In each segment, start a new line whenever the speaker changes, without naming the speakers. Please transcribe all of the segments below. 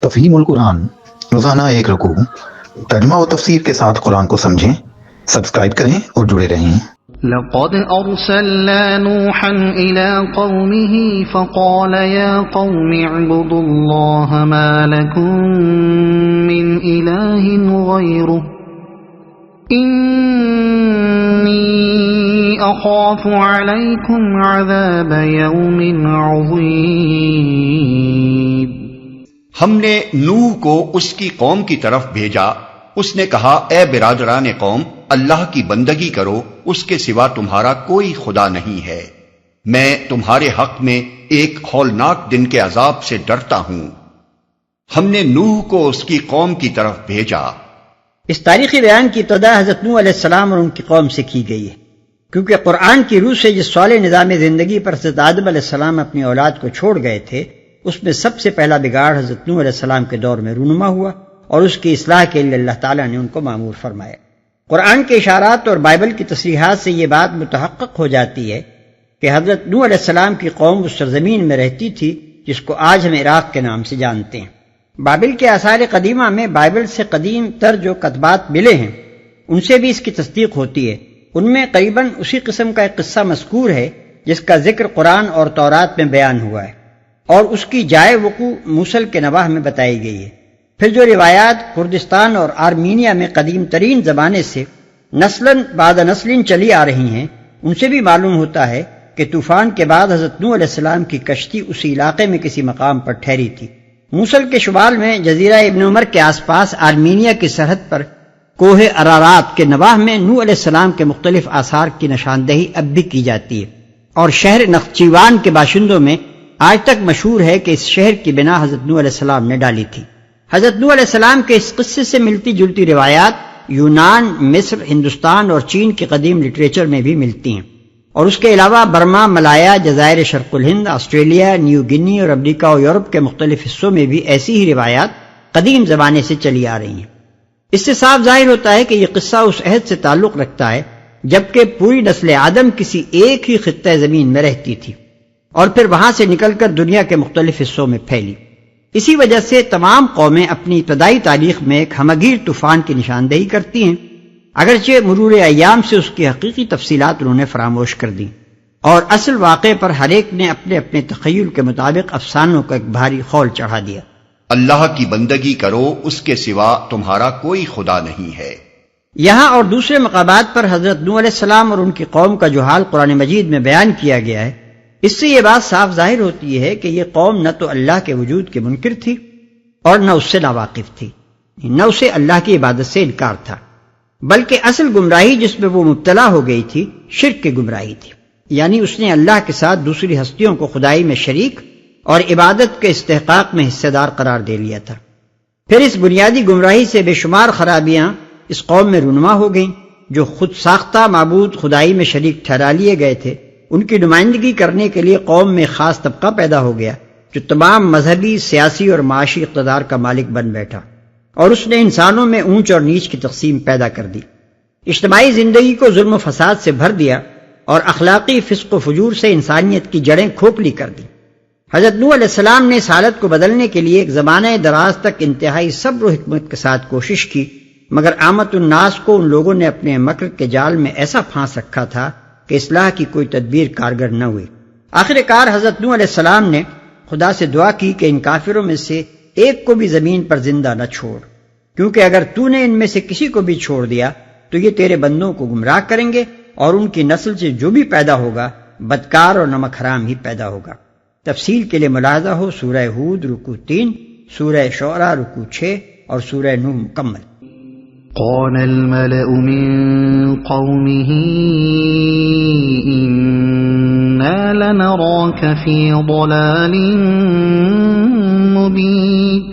تفہیم القرآن، روزانہ ایک رکوع، ترجمہ و تفسیر کے ساتھ قرآن کو سمجھیں۔ سبسکرائب کریں اور جڑے رہیں۔
لقد أرسلنا نوحا إلى قومه فقال يا قوم اعبدوا الله ما لكم من إله غيره إني أخاف عليكم عذاب يوم عظيم۔
ہم نے نوح کو اس کی قوم کی طرف بھیجا، اس نے کہا اے برادران قوم، اللہ کی بندگی کرو، اس کے سوا تمہارا کوئی خدا نہیں ہے، میں تمہارے حق میں ایک ہولناک دن کے عذاب سے ڈرتا ہوں۔ ہم نے نوح کو اس کی قوم کی طرف بھیجا۔
اس تاریخی بیان کی ابتدا حضرت نوح علیہ السلام اور ان کی قوم سے کی گئی ہے، کیونکہ قرآن کی روح سے جس صالح نظام زندگی پر حضرت آدم علیہ السلام اپنی اولاد کو چھوڑ گئے تھے، اس میں سب سے پہلا بگاڑ حضرت نوح علیہ السلام کے دور میں رونما ہوا اور اس کی اصلاح کے لیے اللہ تعالیٰ نے ان کو مأمور فرمایا۔ قرآن کے اشارات اور بائبل کی تصریحات سے یہ بات متحقق ہو جاتی ہے کہ حضرت نوح علیہ السلام کی قوم اس سرزمین میں رہتی تھی جس کو آج ہم عراق کے نام سے جانتے ہیں۔ بابل کے آثار قدیمہ میں بائبل سے قدیم تر جو کتبات ملے ہیں ان سے بھی اس کی تصدیق ہوتی ہے۔ ان میں قریباً اسی قسم کا ایک قصہ مذکور ہے جس کا ذکر قرآن اور تورات میں بیان ہوا ہے، اور اس کی جائے وقوع موصل کے نواح میں بتائی گئی ہے۔ پھر جو روایات کردستان اور آرمینیا میں قدیم ترین زمانے سے نسلاً بعد نسلیں چلی آ رہی ہیں، ان سے بھی معلوم ہوتا ہے کہ طوفان کے بعد حضرت نوح علیہ السلام کی کشتی اسی علاقے میں کسی مقام پر ٹھہری تھی۔ موصل کے شمال میں جزیرہ ابن عمر کے آس پاس آرمینیا کی سرحد پر کوہ ارارات کے نواح میں نوح علیہ السلام کے مختلف آثار کی نشاندہی اب بھی کی جاتی ہے، اور شہر نخچیوان کے باشندوں میں آج تک مشہور ہے کہ اس شہر کی بنا حضرت نوح علیہ السلام نے ڈالی تھی۔ حضرت نوح علیہ السلام کے اس قصے سے ملتی جلتی روایات یونان، مصر، ہندوستان اور چین کے قدیم لٹریچر میں بھی ملتی ہیں، اور اس کے علاوہ برما، ملایا، جزائر شرق الہند، آسٹریلیا، نیو گنی اور امریکہ اور یورپ کے مختلف حصوں میں بھی ایسی ہی روایات قدیم زمانے سے چلی آ رہی ہیں۔ اس سے صاف ظاہر ہوتا ہے کہ یہ قصہ اس عہد سے تعلق رکھتا ہے جبکہ پوری نسل آدم کسی ایک ہی خطہ زمین میں رہتی تھی اور پھر وہاں سے نکل کر دنیا کے مختلف حصوں میں پھیلی۔ اسی وجہ سے تمام قومیں اپنی ابتدائی تاریخ میں ایک ہمگیر طوفان کی نشاندہی کرتی ہیں، اگرچہ مرور ایام سے اس کی حقیقی تفصیلات انہوں نے فراموش کر دیں، اور اصل واقعے پر ہر ایک نے اپنے اپنے تخیل کے مطابق افسانوں کا ایک بھاری خول چڑھا دیا۔
اللہ کی بندگی کرو، اس کے سوا تمہارا کوئی خدا نہیں ہے۔
یہاں اور دوسرے مقامات پر حضرت نوح علیہ السلام اور ان کی قوم کا جو حال قرآن مجید میں بیان کیا گیا ہے، اس سے یہ بات صاف ظاہر ہوتی ہے کہ یہ قوم نہ تو اللہ کے وجود کے منکر تھی اور نہ اس سے ناواقف تھی، نہ اسے اللہ کی عبادت سے انکار تھا، بلکہ اصل گمراہی جس میں وہ مبتلا ہو گئی تھی شرک کی گمراہی تھی، یعنی اس نے اللہ کے ساتھ دوسری ہستیوں کو خدائی میں شریک اور عبادت کے استحقاق میں حصہ دار قرار دے لیا تھا۔ پھر اس بنیادی گمراہی سے بے شمار خرابیاں اس قوم میں رونما ہو گئیں۔ جو خود ساختہ معبود خدائی میں شریک ٹھہرا لیے گئے تھے، ان کی نمائندگی کرنے کے لیے قوم میں خاص طبقہ پیدا ہو گیا جو تمام مذہبی، سیاسی اور معاشی اقتدار کا مالک بن بیٹھا، اور اس نے انسانوں میں اونچ اور نیچ کی تقسیم پیدا کر دی، اجتماعی زندگی کو ظلم و فساد سے بھر دیا اور اخلاقی فسق و فجور سے انسانیت کی جڑیں کھوکھلی کر دی۔ حضرت نوح علیہ السلام نے اس حالت کو بدلنے کے لیے ایک زمانہ دراز تک انتہائی صبر و حکمت کے ساتھ کوشش کی، مگر عامت الناس کو ان لوگوں نے اپنے مکر کے جال میں ایسا پھانس رکھا تھا کہ اصلاح کی کوئی تدبیر کارگر نہ ہوئی۔ آخر کار حضرت نوح علیہ السلام نے خدا سے دعا کی کہ ان کافروں میں سے ایک کو بھی زمین پر زندہ نہ چھوڑ، کیونکہ اگر تو نے ان میں سے کسی کو بھی چھوڑ دیا تو یہ تیرے بندوں کو گمراہ کریں گے، اور ان کی نسل سے جو بھی پیدا ہوگا بدکار اور نمک حرام ہی پیدا ہوگا۔ تفصیل کے لیے ملاحظہ ہو سورہ ہود رکوع 3، سورہ شعراء رکوع 6 اور سورہ نوح مکمل۔
قال الملأ من قومه إنا لنراك في ضلال مبين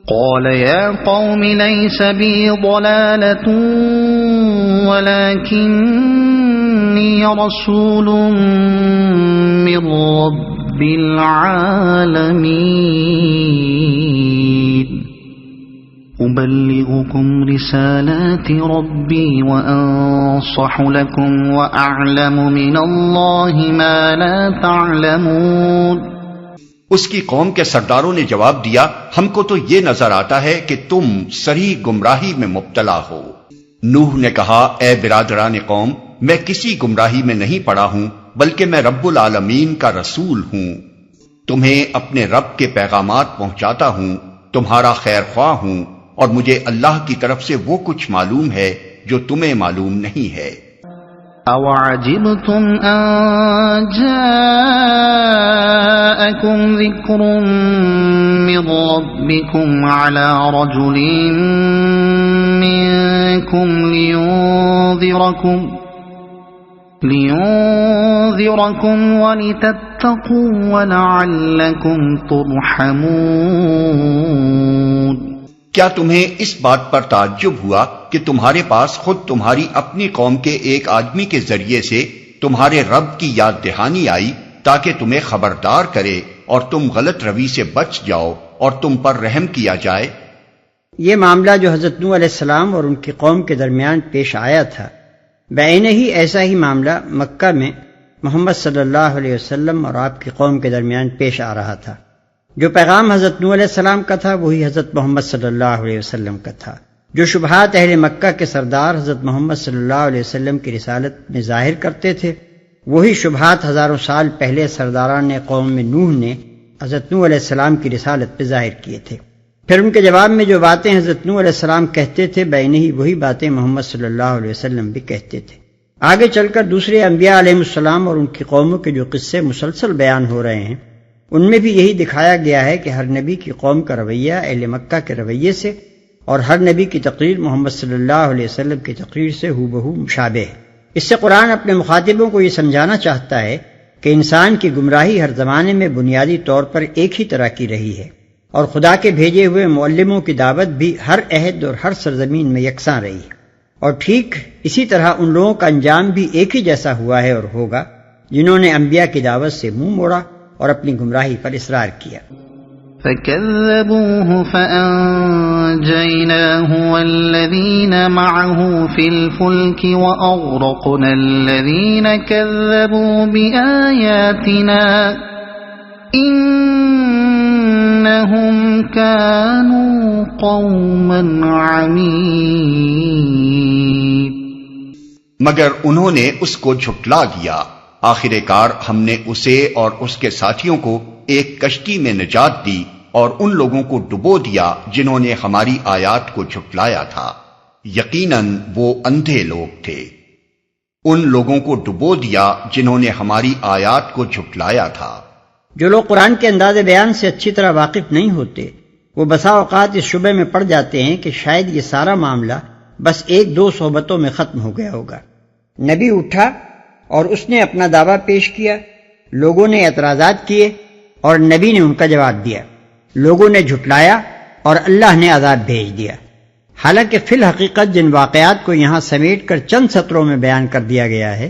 قال يا قوم ليس بي ضلالة ولكني رسول من رب العالمين أبلغكم رسالات ربي وأنصح لكم وأعلم من الله ما لا تعلمون۔
اس کی قوم کے سرداروں نے جواب دیا، ہم کو تو یہ نظر آتا ہے کہ تم صریح گمراہی میں مبتلا ہو۔ نوح نے کہا، اے برادران قوم، میں کسی گمراہی میں نہیں پڑا ہوں، بلکہ میں رب العالمین کا رسول ہوں، تمہیں اپنے رب کے پیغامات پہنچاتا ہوں، تمہارا خیر خواہ ہوں، اور مجھے اللہ کی طرف سے وہ کچھ معلوم ہے جو تمہیں معلوم نہیں ہے۔
أَوَعَجِبْتُمْ أَن جَاءَكُمْ ذِكْرٌ مِّن رَّبِّكُمْ عَلَىٰ رَجُلٍ مِّنكُمْ لِيُنذِرَكُمْ وَلِتَتَّقُوا وَلَعَلَّكُمْ تُرْحَمُونَ۔
کیا تمہیں اس بات پر تعجب ہوا کہ تمہارے پاس خود تمہاری اپنی قوم کے ایک آدمی کے ذریعے سے تمہارے رب کی یاد دہانی آئی تاکہ تمہیں خبردار کرے اور تم غلط روی سے بچ جاؤ اور تم پر رحم کیا جائے؟
یہ معاملہ جو حضرت نوح علیہ السلام اور ان کی قوم کے درمیان پیش آیا تھا، بعینہ ہی ایسا ہی معاملہ مکہ میں محمد صلی اللہ علیہ وسلم اور آپ کی قوم کے درمیان پیش آ رہا تھا۔ جو پیغام حضرت نوح علیہ السلام کا تھا وہی حضرت محمد صلی اللہ علیہ وسلم کا تھا۔ جو شبہات اہل مکہ کے سردار حضرت محمد صلی اللہ علیہ وسلم کی رسالت میں ظاہر کرتے تھے، وہی شبہات ہزاروں سال پہلے سرداران قوم میں نوح نے حضرت نوح علیہ السلام کی رسالت پہ ظاہر کیے تھے۔ پھر ان کے جواب میں جو باتیں حضرت نوح علیہ السلام کہتے تھے، بعینہ ہی وہی باتیں محمد صلی اللہ علیہ وسلم بھی کہتے تھے۔ آگے چل کر دوسرے انبیاء علیہ السلام اور ان کی قوموں کے جو قصے مسلسل بیان ہو رہے ہیں، ان میں بھی یہی دکھایا گیا ہے کہ ہر نبی کی قوم کا رویہ اہل مکہ کے رویے سے اور ہر نبی کی تقریر محمد صلی اللہ علیہ وسلم کی تقریر سے ہو بہو مشابہ ہے۔ اس سے قرآن اپنے مخاطبوں کو یہ سمجھانا چاہتا ہے کہ انسان کی گمراہی ہر زمانے میں بنیادی طور پر ایک ہی طرح کی رہی ہے، اور خدا کے بھیجے ہوئے معلموں کی دعوت بھی ہر عہد اور ہر سرزمین میں یکساں رہی ہے، اور ٹھیک اسی طرح ان لوگوں کا انجام بھی ایک ہی جیسا ہوا ہے اور ہوگا جنہوں نے انبیاء کی دعوت سے منہ موڑا اور اپنی گمراہی پر اصرار کیا۔
فَكَذَّبُوهُ فَأَنجَيْنَاهُ وَالَّذِينَ مَعَهُ فِي الْفُلْكِ وَأَغْرَقْنَا الَّذِينَ كَذَّبُوا بِآيَاتِنَا إِنَّهُمْ كَانُوا قَوْمًا عَمِينَ۔
مگر انہوں نے اس کو جھٹلا دیا، آخر کار ہم نے اسے اور اس کے ساتھیوں کو ایک کشتی میں نجات دی اور ان لوگوں کو ڈبو دیا جنہوں نے ہماری آیات کو جھٹلایا تھا، یقیناً وہ اندھے لوگ تھے۔ ان لوگوں کو ڈبو دیا جنہوں نے ہماری آیات کو جھٹلایا تھا۔
جو لوگ قرآن کے انداز بیان سے اچھی طرح واقف نہیں ہوتے، وہ بسا اوقات اس شبے میں پڑ جاتے ہیں کہ شاید یہ سارا معاملہ بس ایک دو صحبتوں میں ختم ہو گیا ہوگا۔ نبی اٹھا اور اس نے اپنا دعویٰ پیش کیا، لوگوں نے اعتراضات کیے اور نبی نے ان کا جواب دیا، لوگوں نے جھٹلایا اور اللہ نے عذاب بھیج دیا۔ حالانکہ فی الحقیقت جن واقعات کو یہاں سمیٹ کر چند سطروں میں بیان کر دیا گیا ہے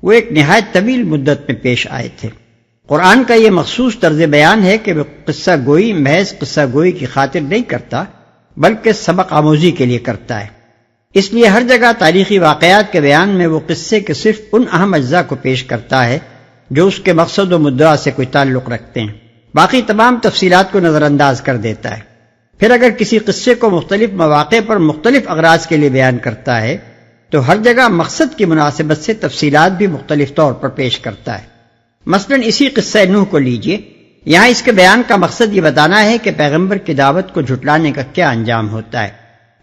وہ ایک نہایت طویل مدت میں پیش آئے تھے۔ قرآن کا یہ مخصوص طرز بیان ہے کہ وہ قصہ گوئی محض قصہ گوئی کی خاطر نہیں کرتا بلکہ سبق آموزی کے لیے کرتا ہے۔ اس لیے ہر جگہ تاریخی واقعات کے بیان میں وہ قصے کے صرف ان اہم اجزاء کو پیش کرتا ہے جو اس کے مقصد و مدعا سے کوئی تعلق رکھتے ہیں، باقی تمام تفصیلات کو نظر انداز کر دیتا ہے۔ پھر اگر کسی قصے کو مختلف مواقع پر مختلف اغراض کے لیے بیان کرتا ہے تو ہر جگہ مقصد کی مناسبت سے تفصیلات بھی مختلف طور پر پیش کرتا ہے۔ مثلا اسی قصہ نوح کو لیجئے، یہاں اس کے بیان کا مقصد یہ بتانا ہے کہ پیغمبر کی دعوت کو جھٹلانے کا کیا انجام ہوتا ہے،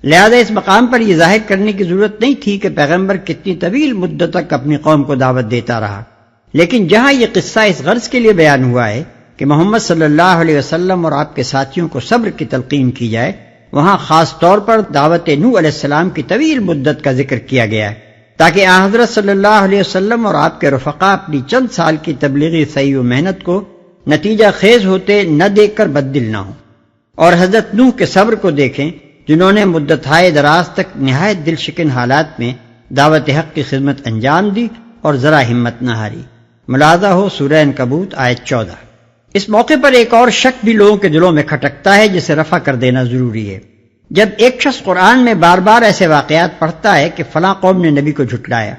لہذا اس مقام پر یہ ظاہر کرنے کی ضرورت نہیں تھی کہ پیغمبر کتنی طویل مدت تک اپنی قوم کو دعوت دیتا رہا، لیکن جہاں یہ قصہ اس غرض کے لیے بیان ہوا ہے کہ محمد صلی اللہ علیہ وسلم اور آپ کے ساتھیوں کو صبر کی تلقین کی جائے، وہاں خاص طور پر دعوت نوح علیہ السلام کی طویل مدت کا ذکر کیا گیا ہے تاکہ آن حضرت صلی اللہ علیہ وسلم اور آپ کے رفقا اپنی چند سال کی تبلیغی سعی و محنت کو نتیجہ خیز ہوتے نہ دیکھ کر بددل نہ ہوں، اور حضرت نوح کے صبر کو دیکھیں جنہوں نے مدتھائے دراز تک نہایت دل شکن حالات میں دعوت حق کی خدمت انجام دی اور ذرا ہمت نہ ہاری۔ ملاحظہ ہو سورہ عنکبوت آیت 14۔ اس موقع پر ایک اور شک بھی لوگوں کے دلوں میں کھٹکتا ہے جسے رفع کر دینا ضروری ہے۔ جب ایک شخص قرآن میں بار بار ایسے واقعات پڑھتا ہے کہ فلاں قوم نے نبی کو جھٹلایا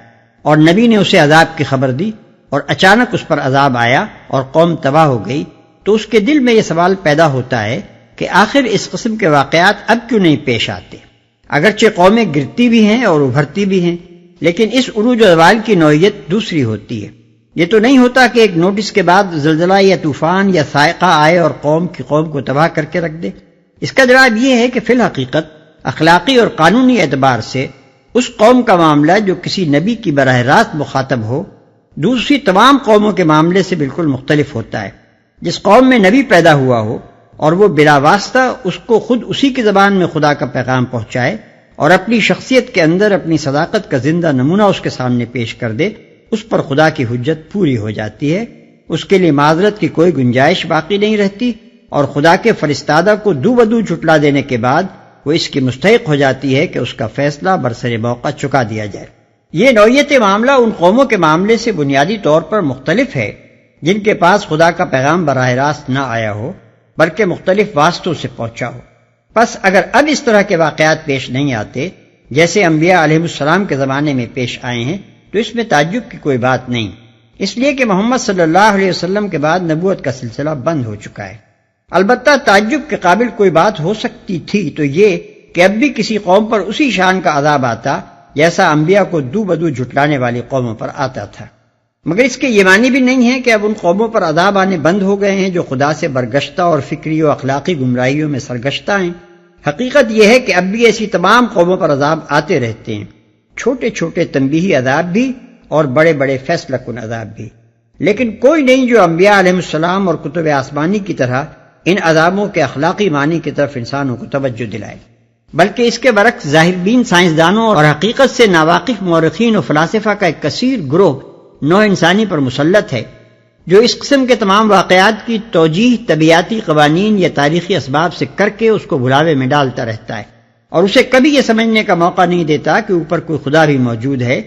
اور نبی نے اسے عذاب کی خبر دی اور اچانک اس پر عذاب آیا اور قوم تباہ ہو گئی، تو اس کے دل میں یہ سوال پیدا ہوتا ہے کہ آخر اس قسم کے واقعات اب کیوں نہیں پیش آتے؟ اگرچہ قومیں گرتی بھی ہیں اور ابھرتی بھی ہیں، لیکن اس عروج و زوال کی نوعیت دوسری ہوتی ہے۔ یہ تو نہیں ہوتا کہ ایک نوٹس کے بعد زلزلہ یا طوفان یا صاعقہ آئے اور قوم کو تباہ کر کے رکھ دے۔ اس کا جواب یہ ہے کہ فی الحقیقت اخلاقی اور قانونی اعتبار سے اس قوم کا معاملہ جو کسی نبی کی براہ راست مخاطب ہو، دوسری تمام قوموں کے معاملے سے بالکل مختلف ہوتا ہے۔ جس قوم میں نبی پیدا ہوا ہو اور وہ بلا واسطہ اس کو خود اسی کی زبان میں خدا کا پیغام پہنچائے اور اپنی شخصیت کے اندر اپنی صداقت کا زندہ نمونہ اس کے سامنے پیش کر دے، اس پر خدا کی حجت پوری ہو جاتی ہے، اس کے لیے معذرت کی کوئی گنجائش باقی نہیں رہتی، اور خدا کے فرستادہ کو دو بدو جھٹلا دینے کے بعد وہ اس کی مستحق ہو جاتی ہے کہ اس کا فیصلہ برسر موقع چکا دیا جائے۔ یہ نوعیت معاملہ ان قوموں کے معاملے سے بنیادی طور پر مختلف ہے جن کے پاس خدا کا پیغام براہ راست نہ آیا ہو بلکہ مختلف واسطوں سے پہنچا ہو۔ پس اگر اب اس طرح کے واقعات پیش نہیں آتے جیسے انبیاء علیہ السلام کے زمانے میں پیش آئے ہیں تو اس میں تعجب کی کوئی بات نہیں، اس لیے کہ محمد صلی اللہ علیہ وسلم کے بعد نبوت کا سلسلہ بند ہو چکا ہے۔ البتہ تعجب کے قابل کوئی بات ہو سکتی تھی تو یہ کہ اب بھی کسی قوم پر اسی شان کا عذاب آتا جیسا انبیاء کو دو بدو جھٹلانے والی قوموں پر آتا تھا، مگر اس کے یہ معنی بھی نہیں ہے کہ اب ان قوموں پر عذاب آنے بند ہو گئے ہیں جو خدا سے برگشتہ اور فکری و اخلاقی گمراہیوں میں سرگشتہ ہیں۔ حقیقت یہ ہے کہ اب بھی ایسی تمام قوموں پر عذاب آتے رہتے ہیں، چھوٹے چھوٹے تنبیہی عذاب بھی اور بڑے بڑے فیصلہ کن عذاب بھی، لیکن کوئی نہیں جو انبیاء علیہ السلام اور کتب آسمانی کی طرح ان عذابوں کے اخلاقی معنی کی طرف انسانوں کو توجہ دلائے، بلکہ اس کے برعکس ظاہر بین سائنسدانوں اور حقیقت سے ناواقف مورخین و فلاسفہ کا ایک کثیر گروہ نوع انسانی پر مسلط ہے جو اس قسم کے تمام واقعات کی توجیہ طبیعیاتی قوانین یا تاریخی اسباب سے کر کے اس کو بھلاوے میں ڈالتا رہتا ہے، اور اسے کبھی یہ سمجھنے کا موقع نہیں دیتا کہ اوپر کوئی خدا بھی موجود ہے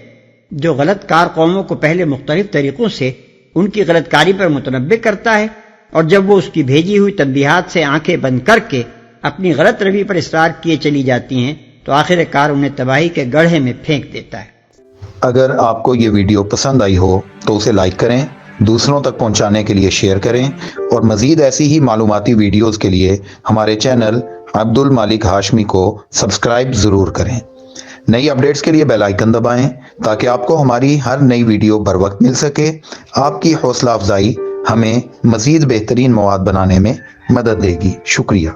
جو غلط کار قوموں کو پہلے مختلف طریقوں سے ان کی غلط کاری پر متنبہ کرتا ہے، اور جب وہ اس کی بھیجی ہوئی تنبیہات سے آنکھیں بند کر کے اپنی غلط روی پر اصرار کیے چلی جاتی ہیں تو آخر کار انہیں تباہی کے گڑھے میں پھینک دیتا ہے۔
اگر آپ کو یہ ویڈیو پسند آئی ہو تو اسے لائک کریں، دوسروں تک پہنچانے کے لیے شیئر کریں، اور مزید ایسی ہی معلوماتی ویڈیوز کے لیے ہمارے چینل عبد المالک ہاشمی کو سبسکرائب ضرور کریں۔ نئی اپڈیٹس کے لیے بیل آئیکن دبائیں تاکہ آپ کو ہماری ہر نئی ویڈیو بر وقت مل سکے۔ آپ کی حوصلہ افزائی ہمیں مزید بہترین مواد بنانے میں مدد دے گی۔ شکریہ۔